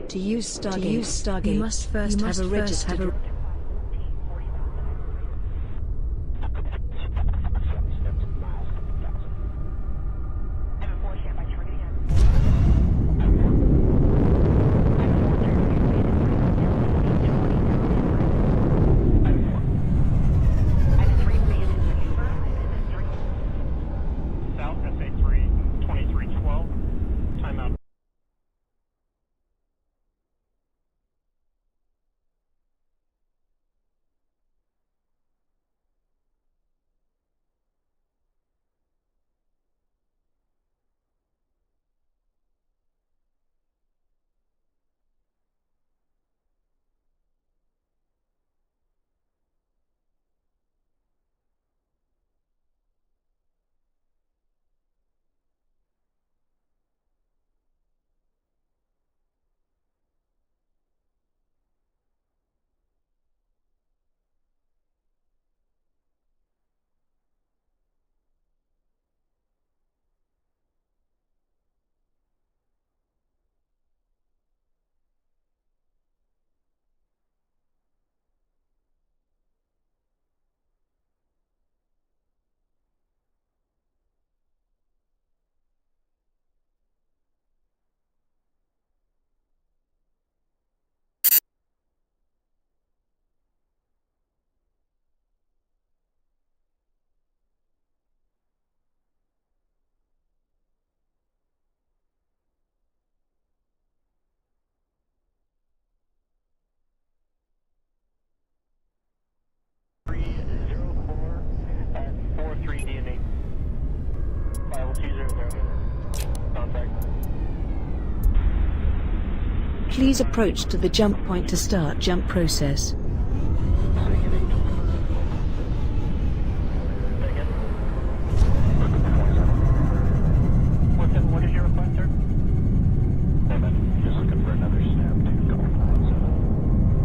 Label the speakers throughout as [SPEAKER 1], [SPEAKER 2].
[SPEAKER 1] To use Stargate, you must first have a registered. Please approach to the jump point to start jump process.
[SPEAKER 2] What is your request, sir? Just looking for another snap.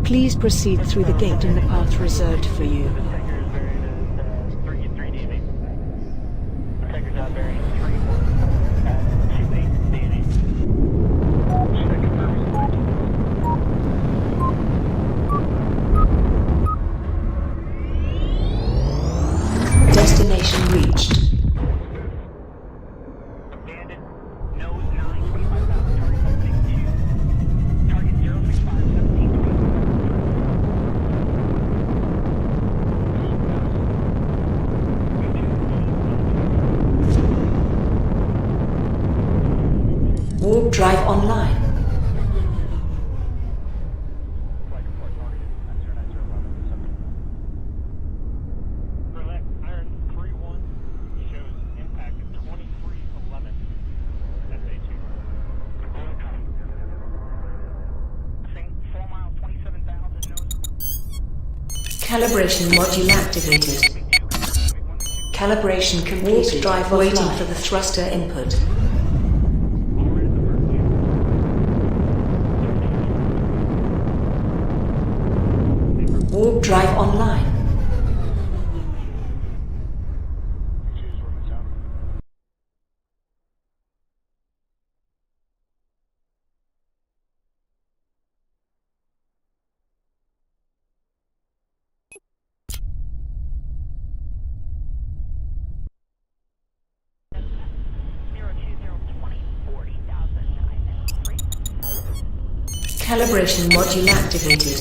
[SPEAKER 1] Please proceed through the gate in the path reserved for you. Destination reached.
[SPEAKER 2] Abandoned. Nose 9, 25,000, target 162. Target 065, 1720.
[SPEAKER 1] Warp drive online. Calibration module activated. Calibration completed. Drive waiting for the thruster input. Warp drive online. Calibration module activated.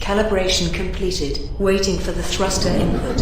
[SPEAKER 1] Calibration completed. Waiting for the thruster input.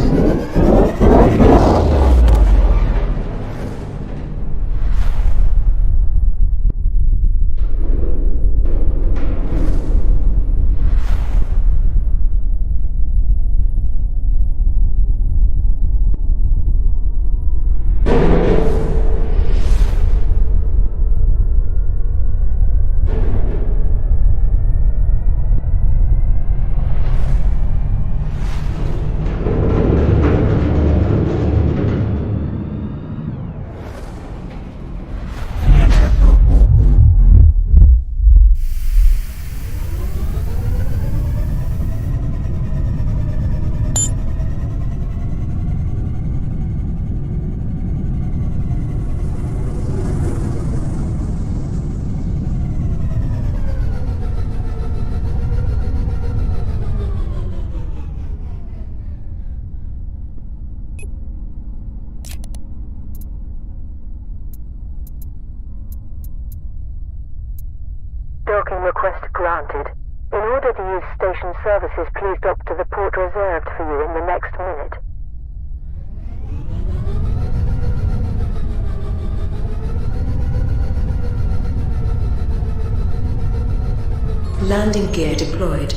[SPEAKER 3] Docking request granted. In order to use station services, please dock to the port reserved for you in the next minute.
[SPEAKER 1] Landing gear deployed.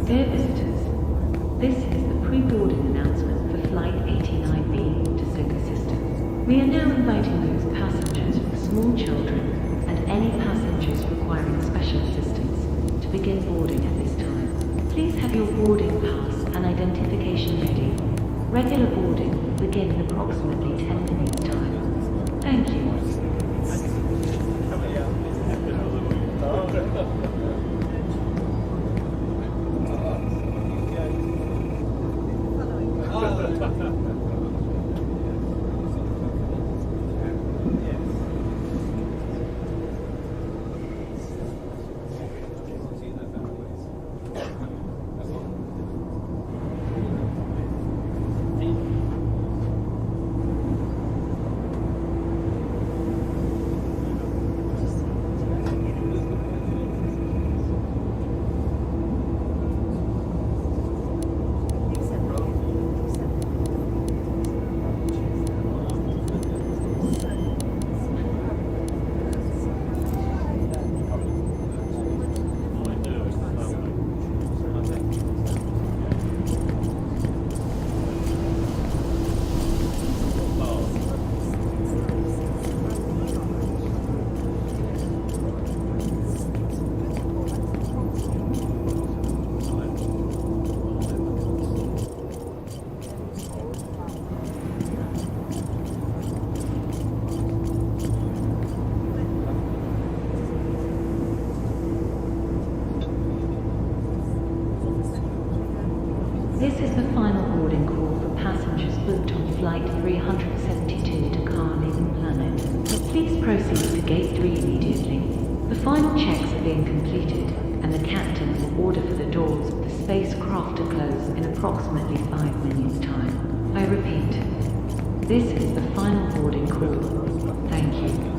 [SPEAKER 4] Dear visitors, this is the pre-boarding announcement for Flight 89B to Solar System. We are now inviting those passengers with small children and any passengers requiring special assistance to begin boarding at this time. Please have your boarding pass and identification ready. Regular boarding will begin in approximately 10 minutes' time. Thank you. This is the final boarding call for passengers booked on flight 372 to Carlin Planet. Please proceed to gate 3 immediately. The final checks are being completed, and the captain will order for the doors of the spacecraft to close in approximately 5 minutes' time. I repeat, this is the final boarding call. Thank you.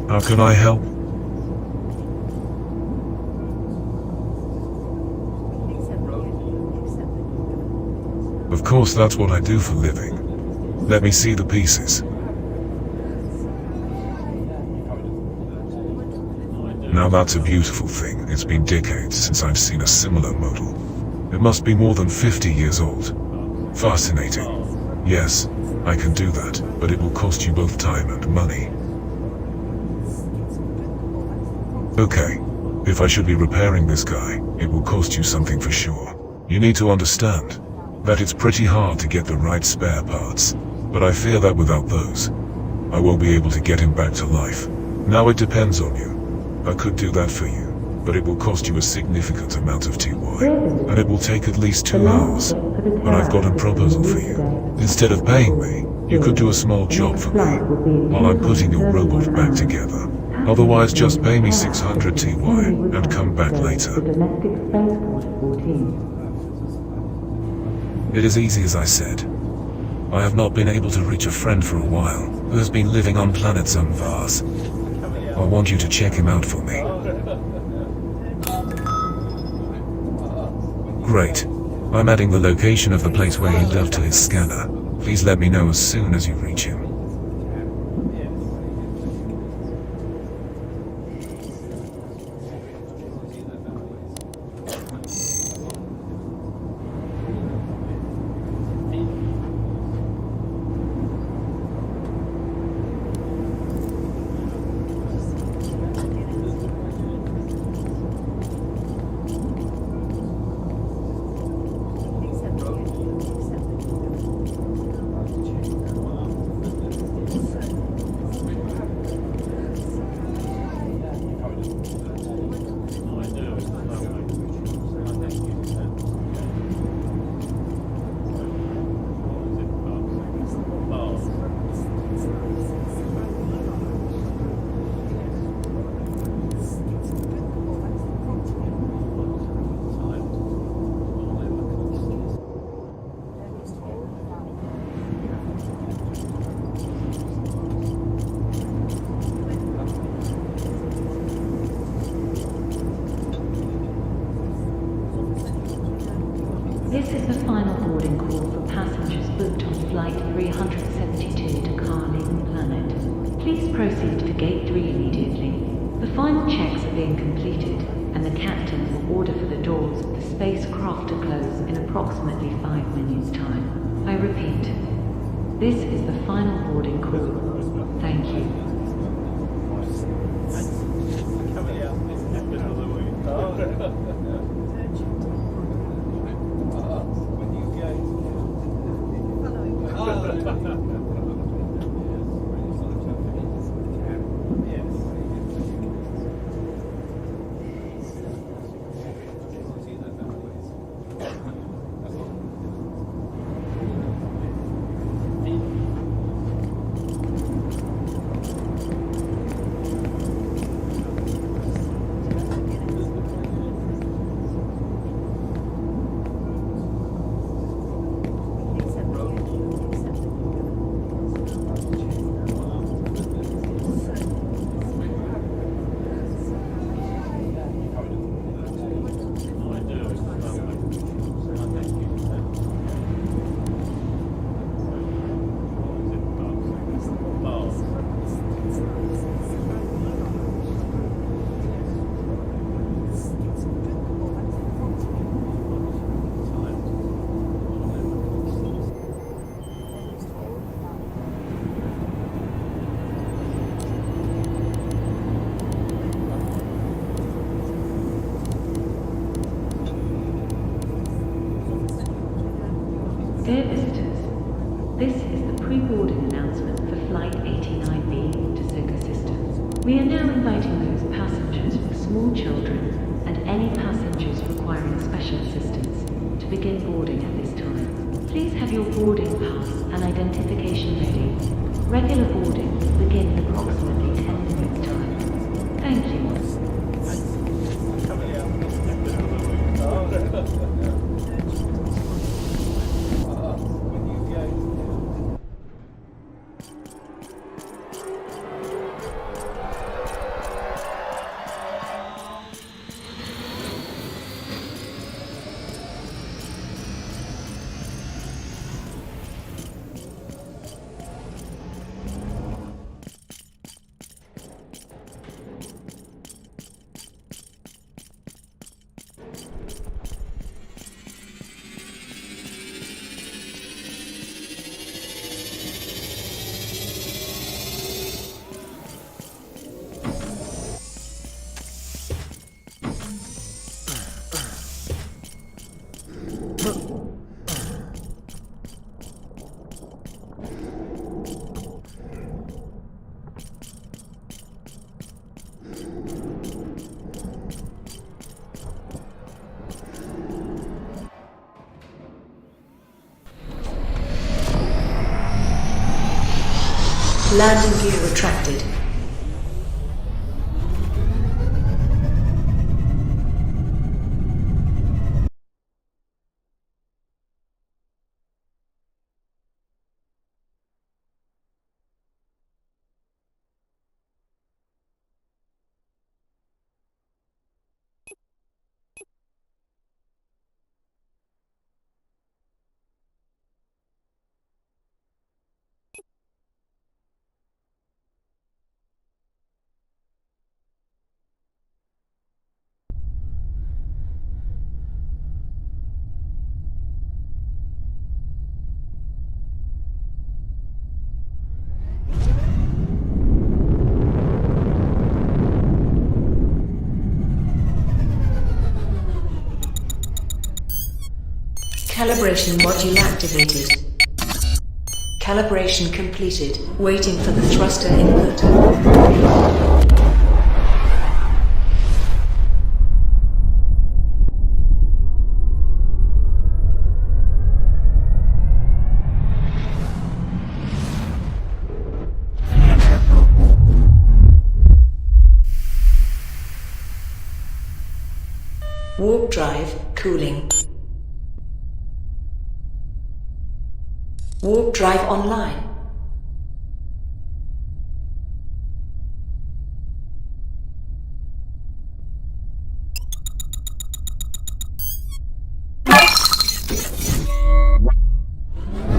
[SPEAKER 5] How can I help? Of course, that's what I do for a living. Let me see the pieces. Now that's a beautiful thing. It's been decades since I've seen a similar model. It must be more than 50 years old. Fascinating. Yes, I can do that, but it will cost you both time and money. Okay, if I should be repairing this guy, it will cost you something for sure. You need to understand that it's pretty hard to get the right spare parts, but I fear that without those, I won't be able to get him back to life. Now it depends on you. I could do that for you, but it will cost you a significant amount of TY, and it will take at least 2 hours. But I've got a proposal for you. Instead of paying me, you could do a small job for me, while I'm putting your robot back together. Otherwise, just pay me 600 TY and come back later. It is easy as I said. I have not been able to reach a friend for a while, who has been living on planet Vars. I want you to check him out for me. Great. I'm adding the location of the place where he lived to his scanner. Please let me know as soon as you reach him.
[SPEAKER 4] This is the final boarding call for passengers booked on flight 372 to Carlin Planet. Please proceed to gate 3 immediately. The final checks are being completed, and the captain will order for the doors of the spacecraft to close in approximately 5 minutes' time. I repeat, this is the final boarding call. Thank you. Dear visitors, this is the pre-boarding announcement for Flight 89B to Soka Systems. We are now inviting those passengers with small children and any passengers requiring special assistance to begin boarding at this time. Please have your boarding pass and identification ready. Regular boarding will begin in approximately 10 minutes' time. Thank you.
[SPEAKER 1] Landing gear retracted. Calibration module activated. Calibration completed. Waiting for the thruster input. Warp drive cooling. Warp drive online.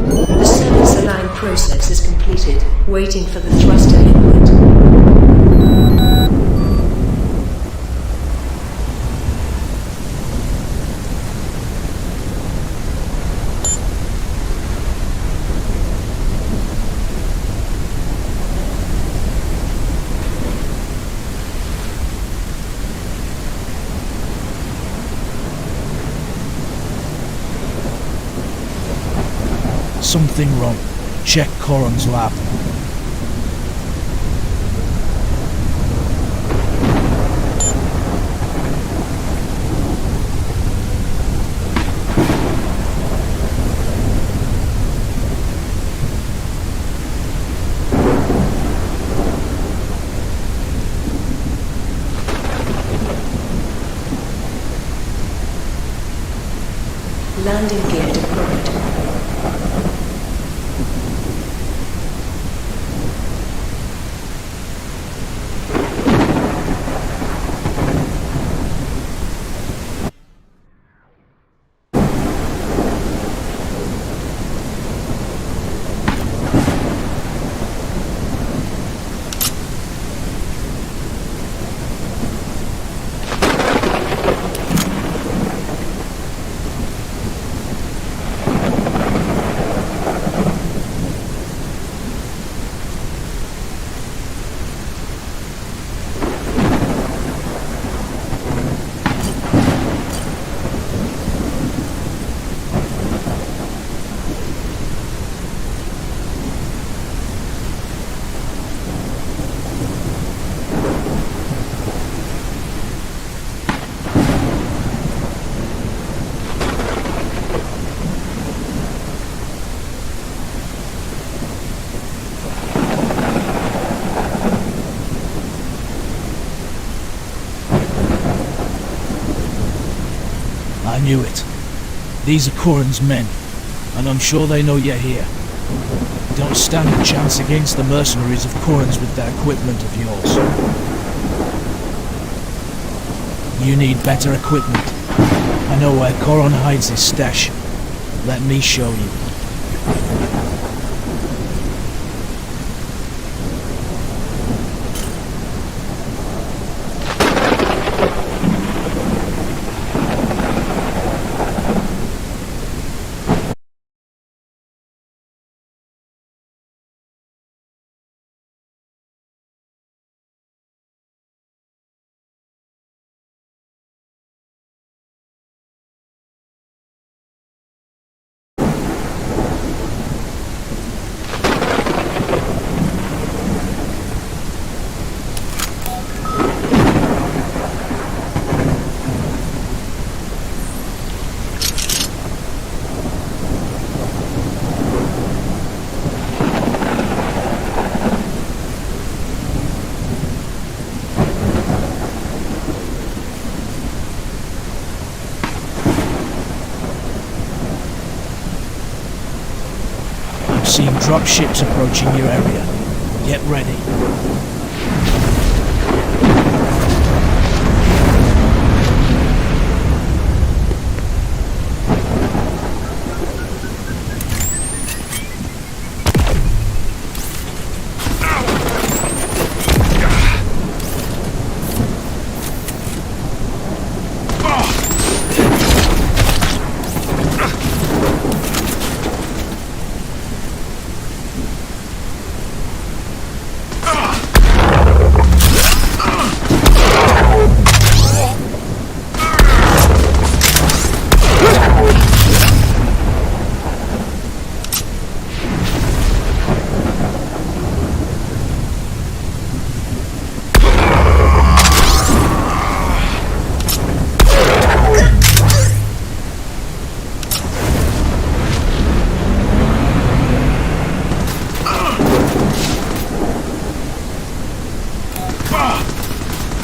[SPEAKER 1] The service align process is completed. Waiting for the thruster input.
[SPEAKER 6] Something wrong. Check Coron's lab.
[SPEAKER 1] Landing gear deployed.
[SPEAKER 6] I knew it. These are Corran's men, and I'm sure they know you're here. Don't stand a chance against the mercenaries of Corran's with that equipment of yours. You need better equipment. I know where Corran hides his stash. Let me show you. Seeing drop ships approaching your area. Get ready.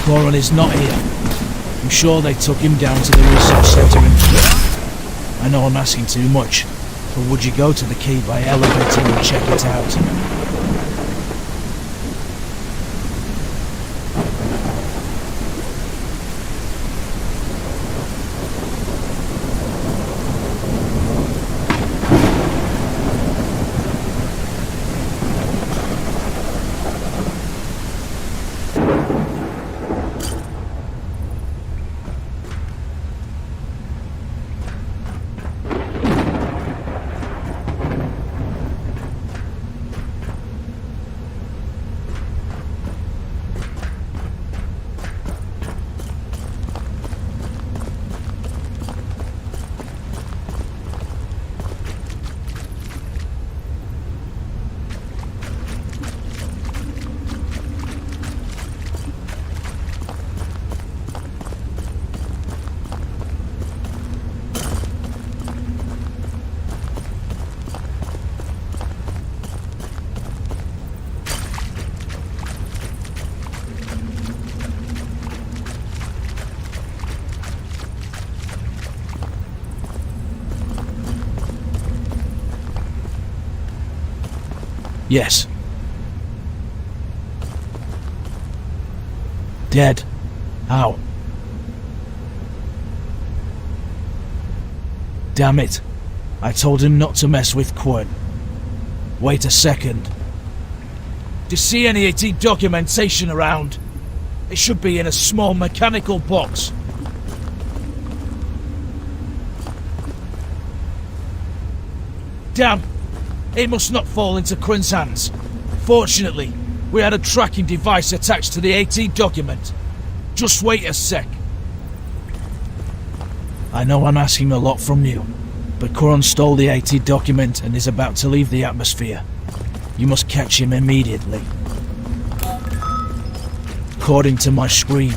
[SPEAKER 6] Corran is not here. I'm sure they took him down to the research centre in Kiev. I know I'm asking too much, but would you go to the key by elevator and check it out? Yes. Dead. How? Damn it. I told him not to mess with Quinn. Wait a second. Do you see any AT documentation around? It should be in a small mechanical box. Damn! It must not fall into Quinn's hands. Fortunately, we had a tracking device attached to the AT document. Just wait a sec. I know I'm asking a lot from you, but Corran stole the AT document and is about to leave the atmosphere. You must catch him immediately. According to my screen,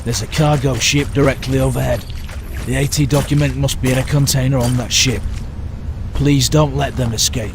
[SPEAKER 6] there's a cargo ship directly overhead. The AT document must be in a container on that ship. Please don't let them escape.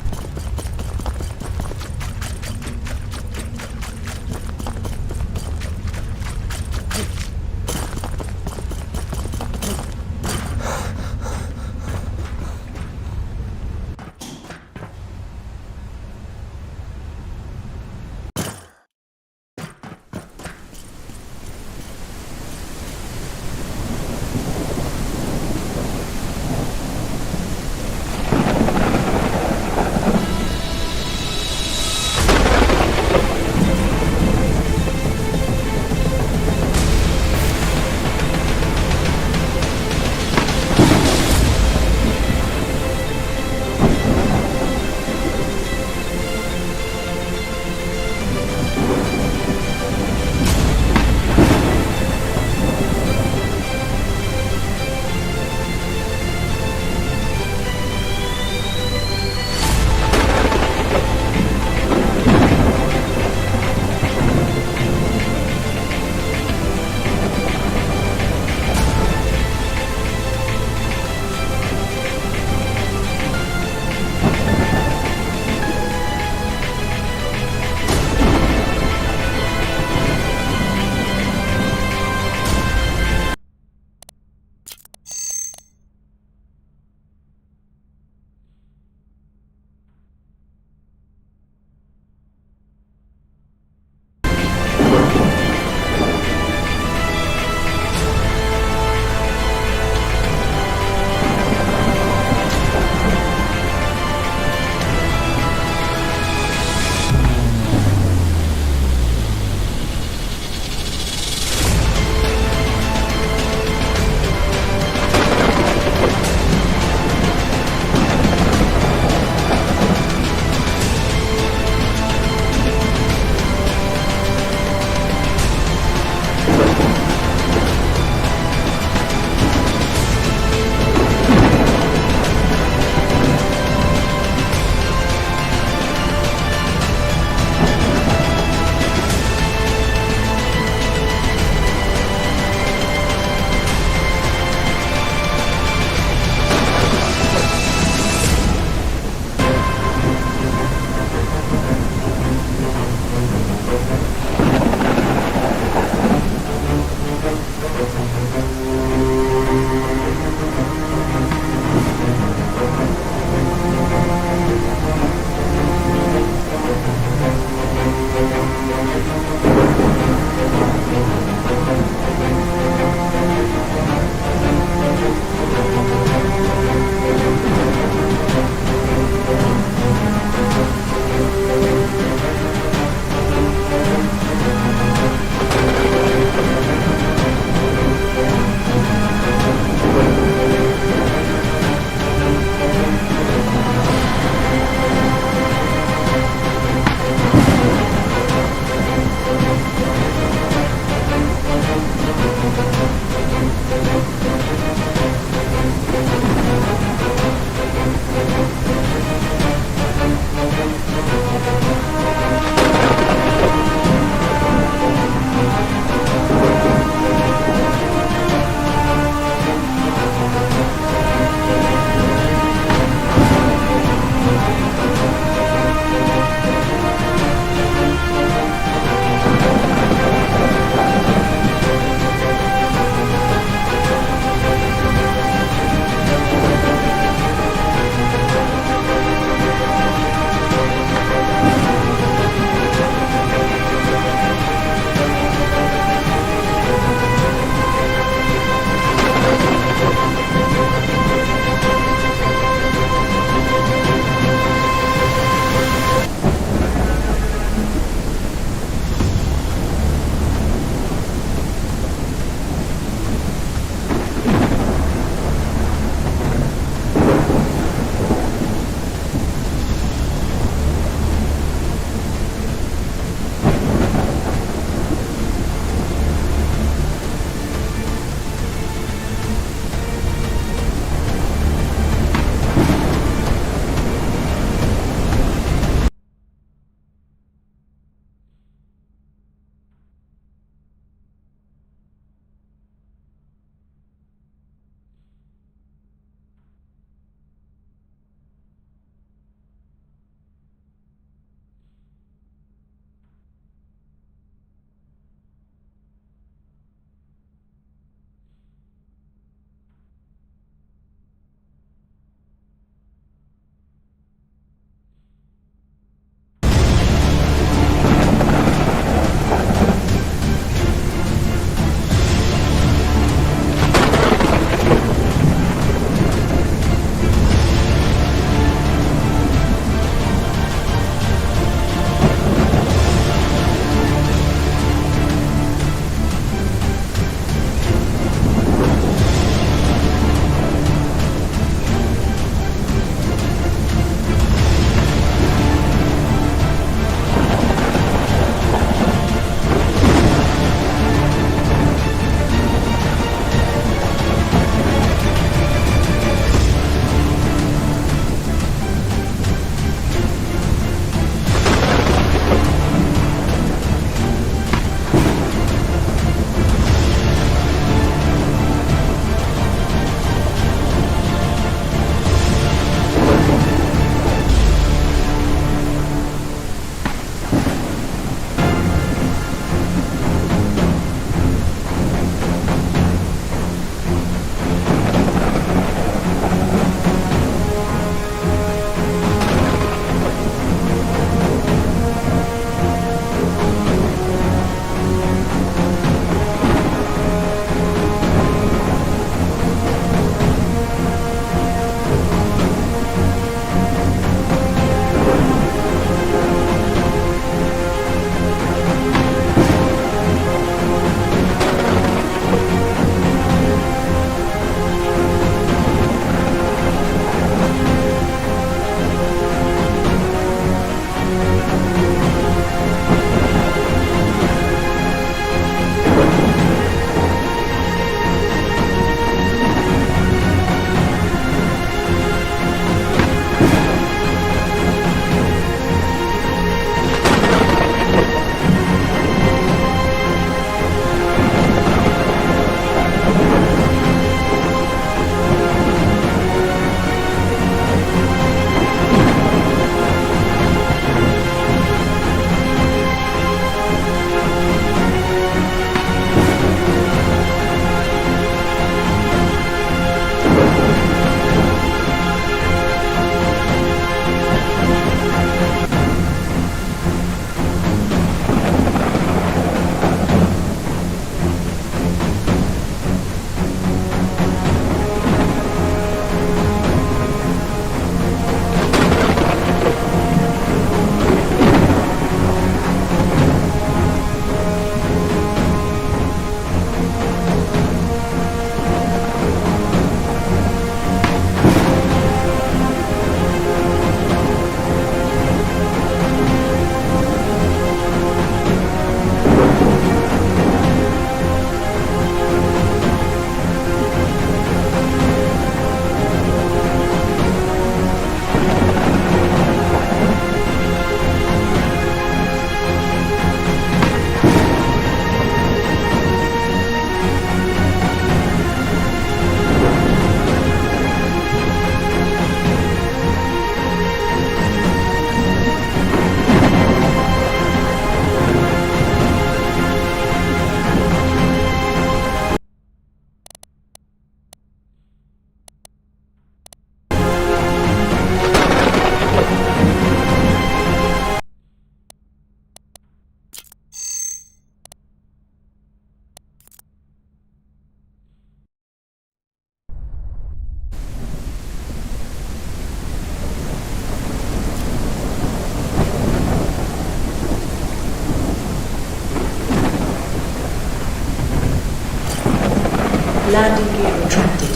[SPEAKER 1] Landing gear retracted.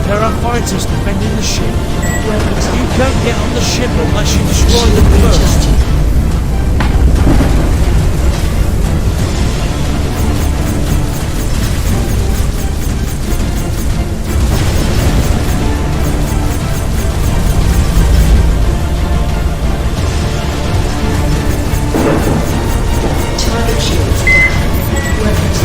[SPEAKER 6] There are fighters defending the ship. You can't get on the ship unless you destroy them first.
[SPEAKER 1] Target shields down. Weapons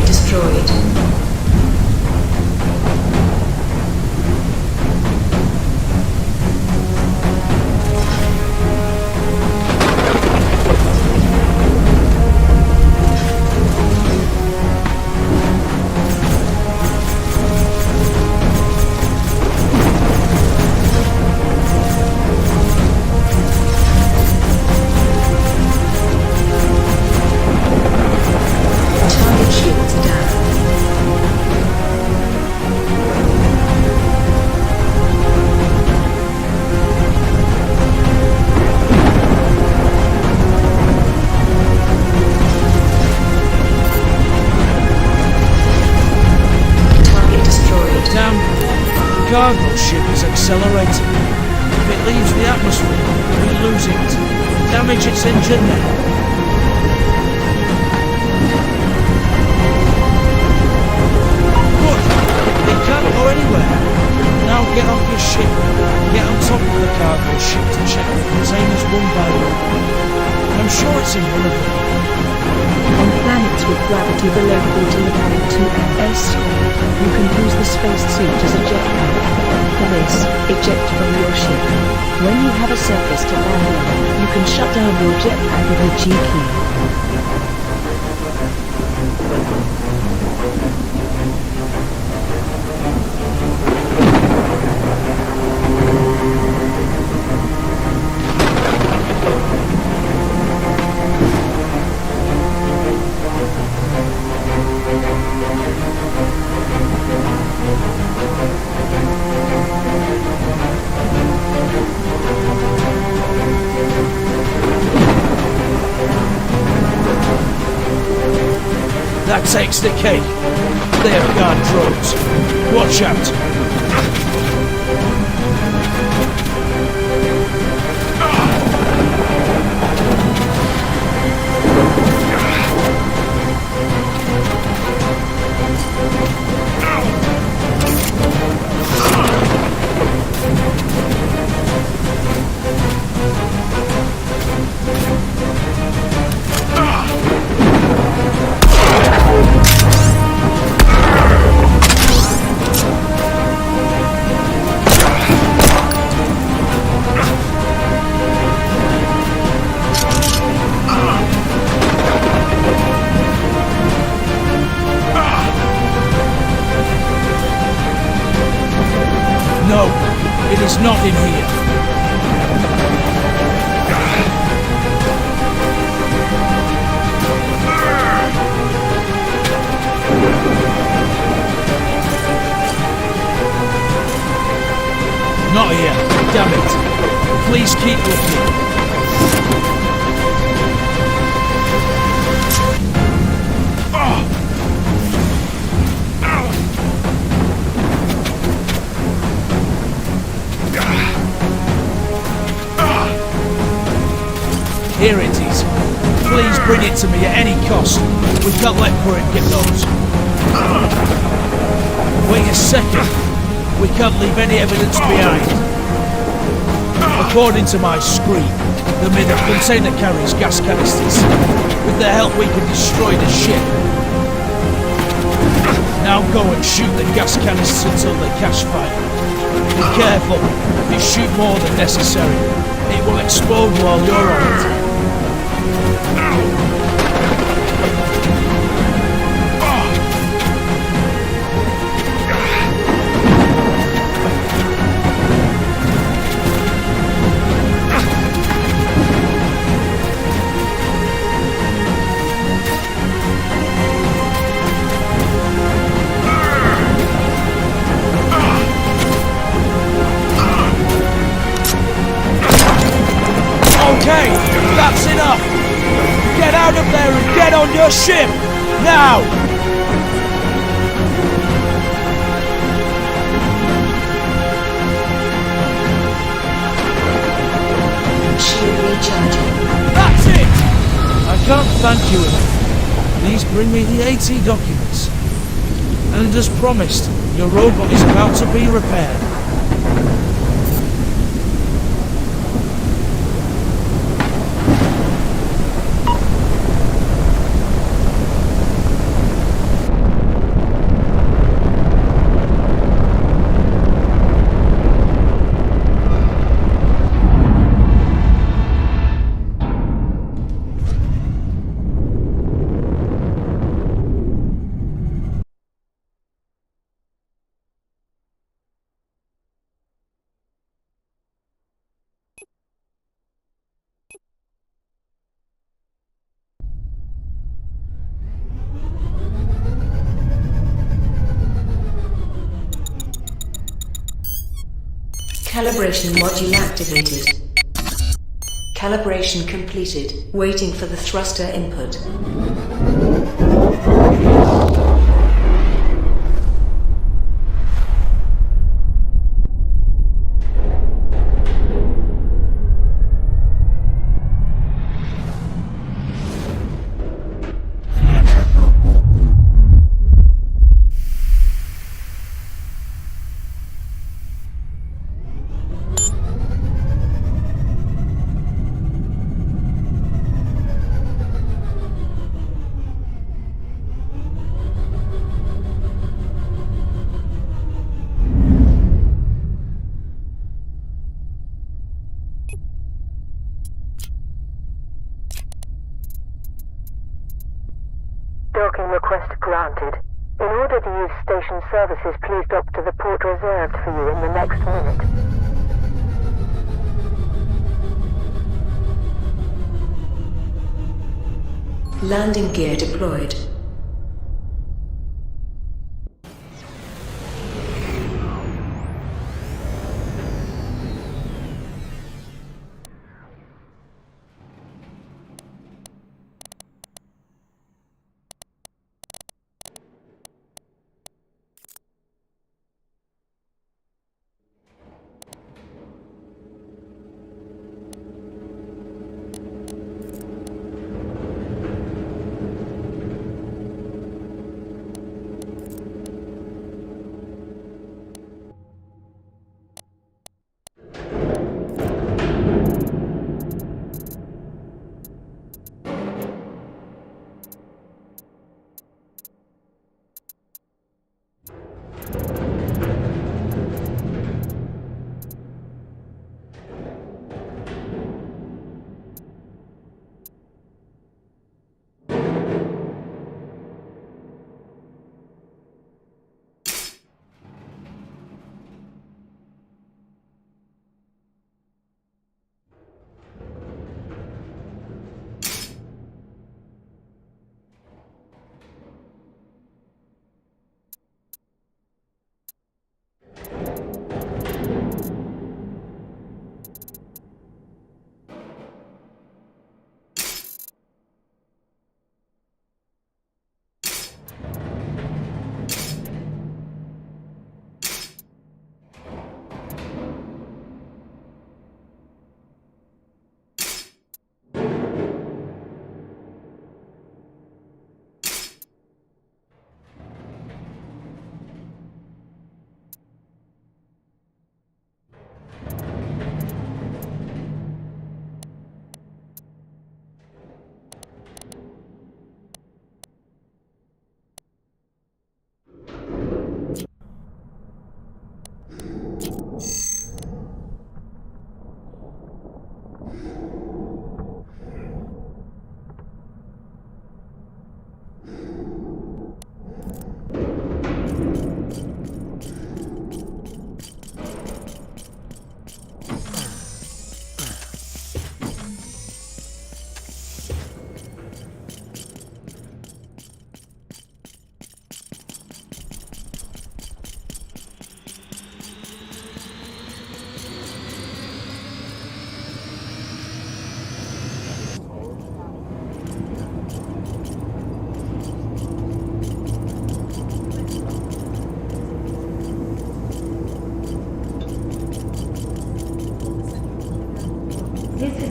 [SPEAKER 1] destroyed. Target shields down. Target destroyed.
[SPEAKER 6] Damn, the cargo ship is accelerating. If it leaves the atmosphere, we lose it. Damage its engine now. Good. It can't go anywhere. Now get off your ship. Get on top of the cargo ship to check the containers one by one. I'm sure it's in one of them.
[SPEAKER 7] On planets with gravity below 40 mechanic 2S, you can use the spacesuit as a jetpack. For this, eject from your ship. When you have a surface to land on, you can shut down your jetpack with a G key.
[SPEAKER 6] That takes the cake. They have guard drones. Watch out. No, it is not in here. Not here. Damn it. Please keep looking. Here it is. Please bring it to me at any cost. We can't let Quinn get those. Wait a second. We can't leave any evidence behind. According to my screen, the middle container carries gas canisters. With their help we can destroy the ship. Now go and shoot the gas canisters until they catch fire. Be careful. If you shoot more than necessary, it will explode while you're on it. Okay, that's enough! Get out of there and get on your ship! Now!
[SPEAKER 1] Shield recharging.
[SPEAKER 6] That's it! I can't thank you enough. Please bring me the AT documents. And as promised, your robot is about to be repaired.
[SPEAKER 1] Calibration module activated. Calibration completed. Waiting for the thruster input.
[SPEAKER 3] Docking request granted. In order to use station services, please dock to the port reserved for you in the next minute.
[SPEAKER 1] Landing gear deployed.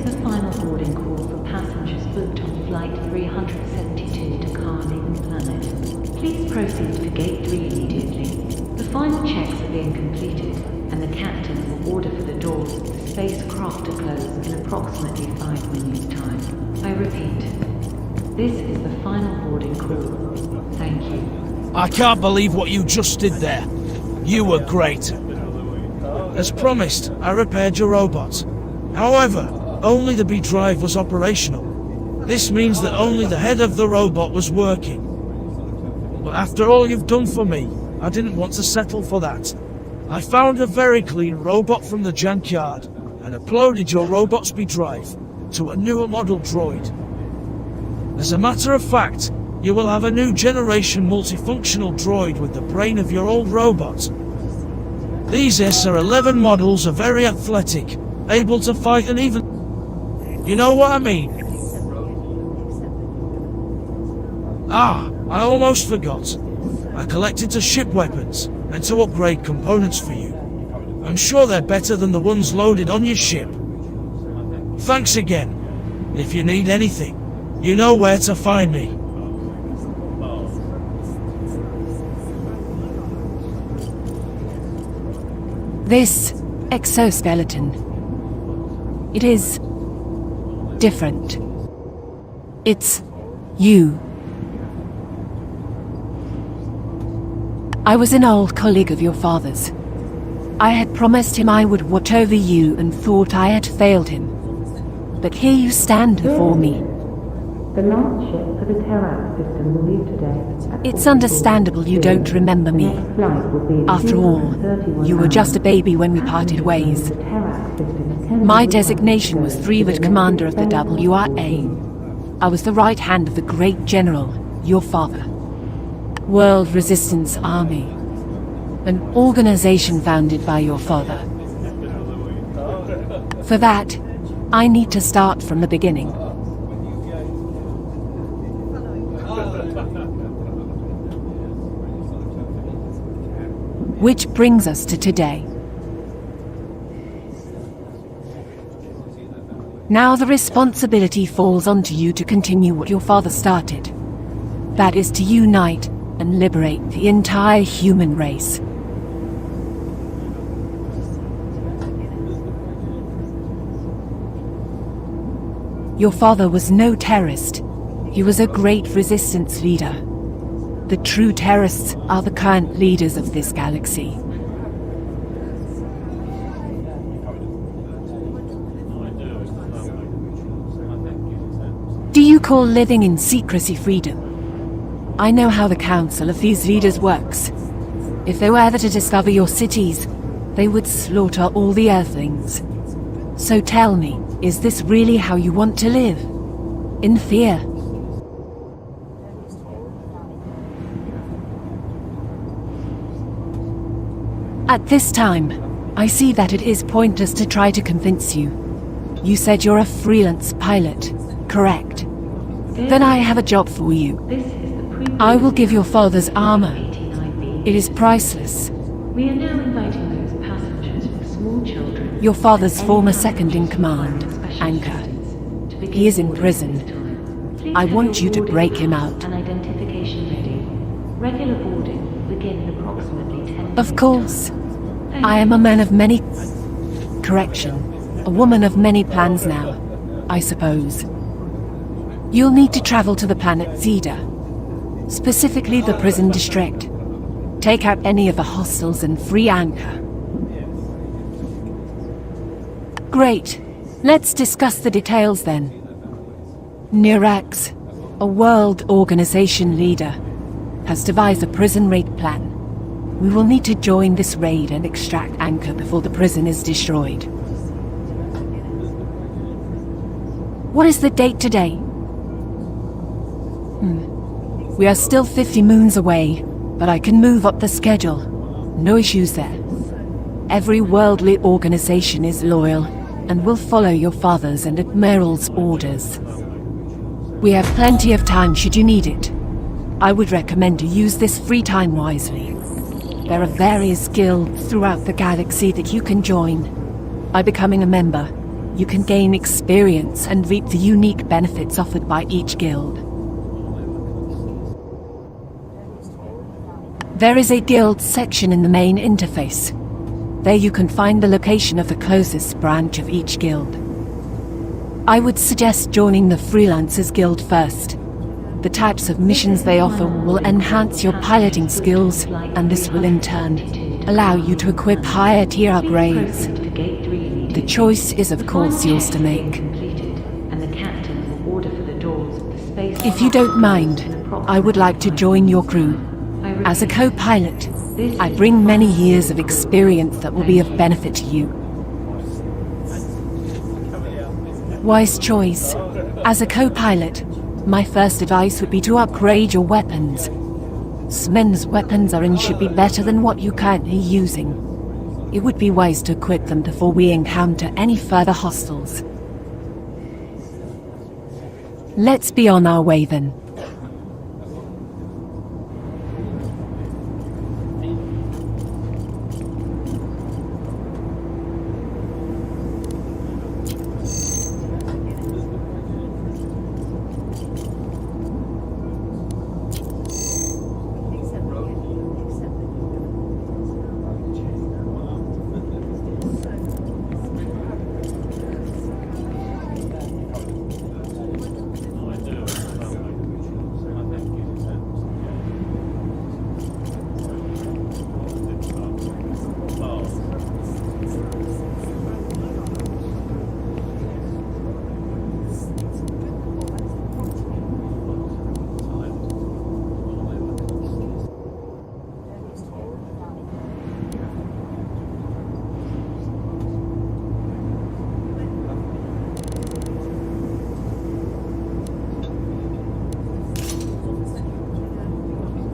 [SPEAKER 4] is the final boarding call for passengers booked on Flight 372 to Carling Planet. Please proceed to Gate 3 immediately. The final checks are being completed, and the captain will order for the doors of the spacecraft to close in approximately 5 minutes' time. I repeat, this is the final boarding call. Thank you.
[SPEAKER 6] I can't believe what you just did there. You were great. As promised, I repaired your robot. However, only the B drive was operational. This means that only the head of the robot was working. But after all you've done for me, I didn't want to settle for that. I found a very clean robot from the junkyard and uploaded your robot's B drive to a newer model droid. As a matter of fact, you will have a new generation multifunctional droid with the brain of your old robot. These SR-11 models are very athletic, able to fight and even... You know what I mean? Ah, I almost forgot. I collected to ship weapons and to upgrade components for you. I'm sure they're better than the ones loaded on your ship. Thanks again. If you need anything, you know where to find me.
[SPEAKER 8] This exoskeleton, it is different. It's you. I was an old colleague of your father's. I had promised him I would watch over you and thought I had failed him. But here you stand before me.
[SPEAKER 4] The last ship for the Terrax system will leave today.
[SPEAKER 8] It's understandable you don't remember me. After all, you were just a baby when we parted ways. My designation was Brevet Commander of the WRA. I was the right hand of the great general, your father. World Resistance Army, an organization founded by your father. For that, I need to start from the beginning. Which brings us to today. Now the responsibility falls onto you to continue what your father started. That is to unite and liberate the entire human race. Your father was no terrorist. He was a great resistance leader. The true terrorists are the current leaders of this galaxy. Do you call living in secrecy freedom? I know how the council of these leaders works. If they were ever to discover your cities, they would slaughter all the Earthlings. So tell me, is this really how you want to live? In fear? At this time, I see that it is pointless to try to convince you. You said you're a freelance pilot, correct? Then I have a job for you. I will give your father's armor. It is priceless.
[SPEAKER 4] We are now inviting those passengers with small children.
[SPEAKER 8] Your father's former second-in-command, Anchor. He is in prison. I want you to break him out.
[SPEAKER 4] An identification ready. Regular boarding will begin in approximately 10 minutes.
[SPEAKER 8] Of course. I am a man of many... Correction. A woman of many plans now, I suppose. You'll need to travel to the planet Zeta. Specifically the prison district. Take out any of the hostels and free Anchor. Great. Let's discuss the details then. Nirax, a world organization leader, has devised a prison raid plan. We will need to join this raid and extract Anchor before the prison is destroyed. What is the date today? We are still 50 moons away, but I can move up the schedule. No issues there. Every worldly organization is loyal and will follow your father's and Admiral's orders. We have plenty of time should you need it. I would recommend to use this free time wisely. There are various guilds throughout the galaxy that you can join. By becoming a member, you can gain experience and reap the unique benefits offered by each guild. There is a guild section in the main interface. There you can find the location of the closest branch of each guild. I would suggest joining the Freelancers Guild first. The types of missions they offer will enhance your piloting skills, and this will in turn allow you to equip higher tier upgrades. The choice is of course yours to make. If you don't mind, I would like to join your crew. As a co-pilot, I bring many years of experience that will be of benefit to you. Wise choice. As a co-pilot, my first advice would be to upgrade your weapons. Men's weapons are and should be better than what you're currently using. It would be wise to equip them before we encounter any further hostiles. Let's be on our way then.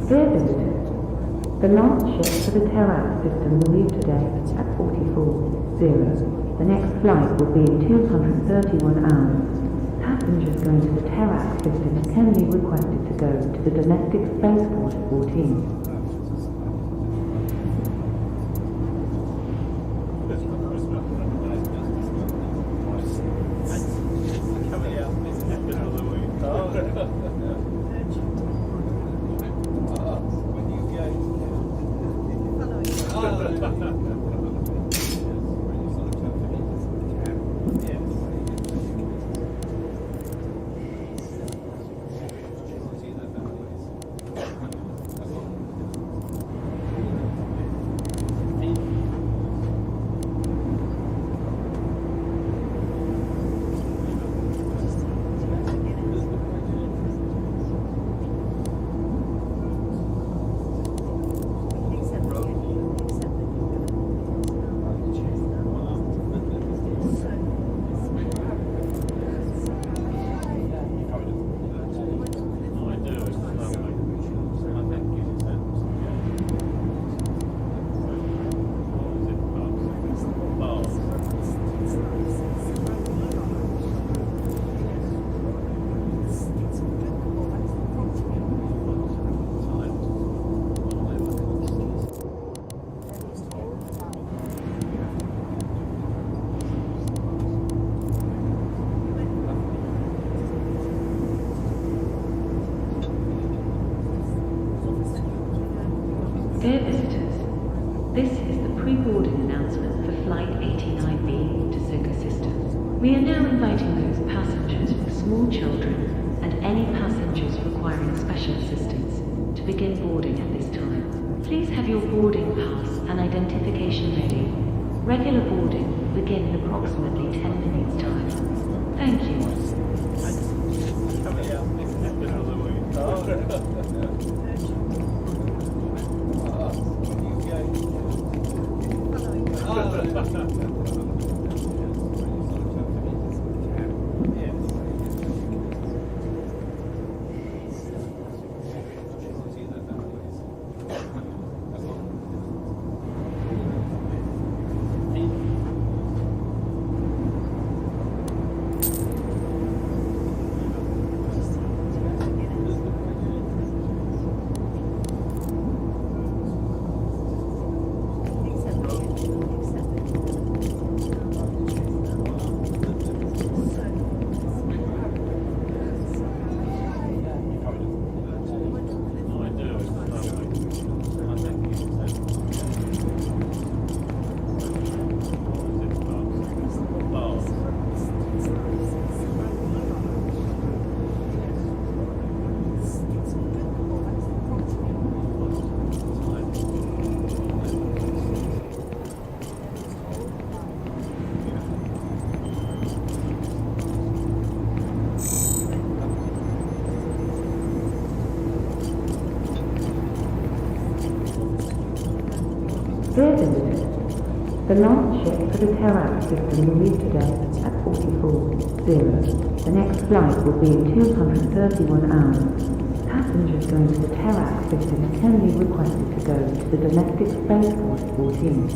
[SPEAKER 4] Dear visitors, the launch ship for the Terrax system will leave today at 44:00. The next flight will be in 231 hours. Passengers going to the Terrax system can be requested to go to the domestic spaceport at 14. Dear visitors, this is the pre-boarding announcement for Flight 89B to Soka Systems. We are now inviting those passengers with small children and any passengers requiring special assistance to begin boarding at this time. Please have your boarding pass and identification ready. Regular boarding will begin in approximately 10 minutes' time. Thank you. launch ship for the Terrax system will leave today at 44:0. The next flight will be in 231 hours. Passengers going to the Terrax system can be requested to go to the domestic spaceport 14.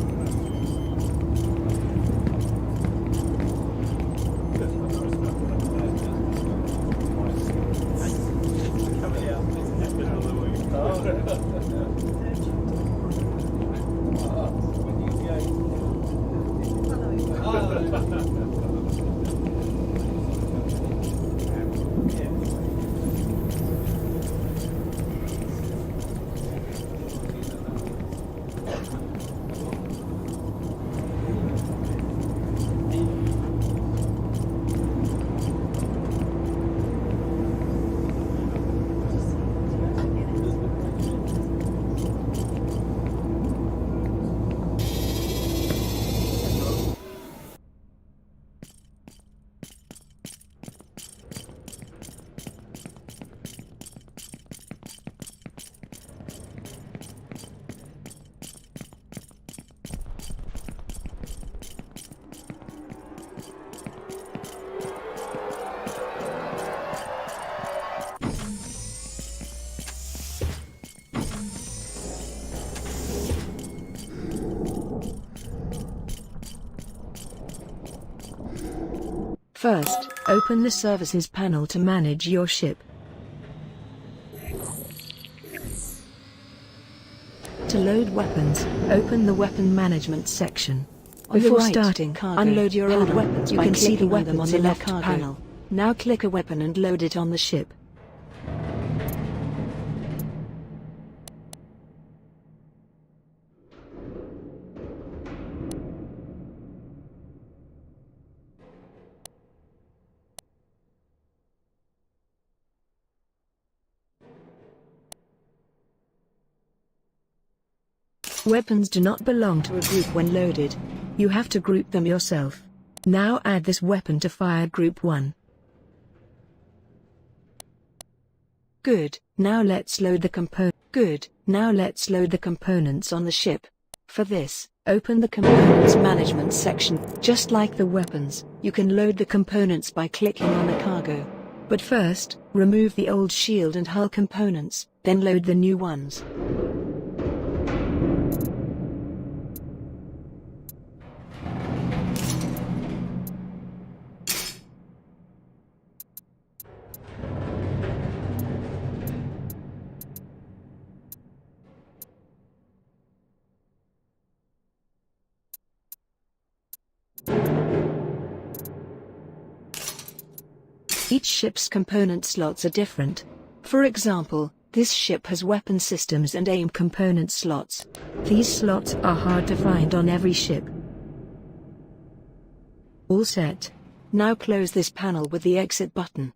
[SPEAKER 1] First, open the Services panel to manage your ship. To load weapons, open the Weapon Management section. Before starting, unload your old weapons. You can see the weapons on the left panel. Now click a weapon and load it on the ship. Weapons do not belong to a group when loaded. You have to group them yourself. Now add this weapon to Fire Group 1. Good, now let's load the components on the ship. For this, open the Components Management section. Just like the weapons, you can load the components by clicking on the cargo. But first, remove the old shield and hull components, then load the new ones. Each ship's component slots are different. For example, this ship has weapon systems and aim component slots. These slots are hard to find on every ship. All set. Now close this panel with the exit button.